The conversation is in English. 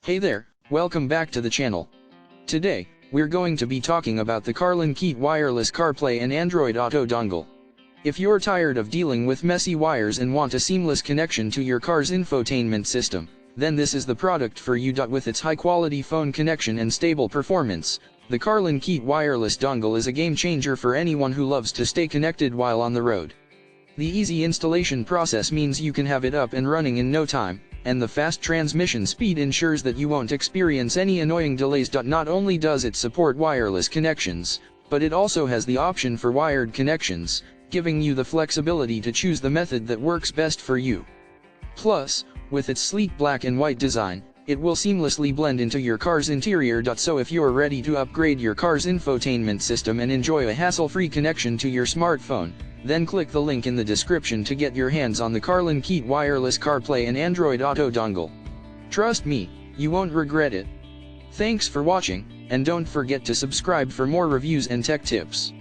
Hey there, welcome back to the channel. Today, we're going to be talking about the Carlinkit wireless CarPlay and Android Auto dongle. If you're tired of dealing with messy wires and want a seamless connection to your car's infotainment system, then this is the product for you. With its high-quality phone connection and stable performance, the Carlinkit wireless dongle is a game changer for anyone who loves to stay connected while on the road. The easy installation process means you can have it up and running in no time, and the fast transmission speed ensures that you won't experience any annoying delays. Not only does it support wireless connections, but it also has the option for wired connections, giving you the flexibility to choose the method that works best for you. Plus, with its sleek black and white design, it will seamlessly blend into your car's interior. So if you're ready to upgrade your car's infotainment system and enjoy a hassle-free connection to your smartphone, then click the link in the description to get your hands on the Carlinkit wireless CarPlay and Android Auto dongle. Trust me, you won't regret it. Thanks for watching, and don't forget to subscribe for more reviews and tech tips.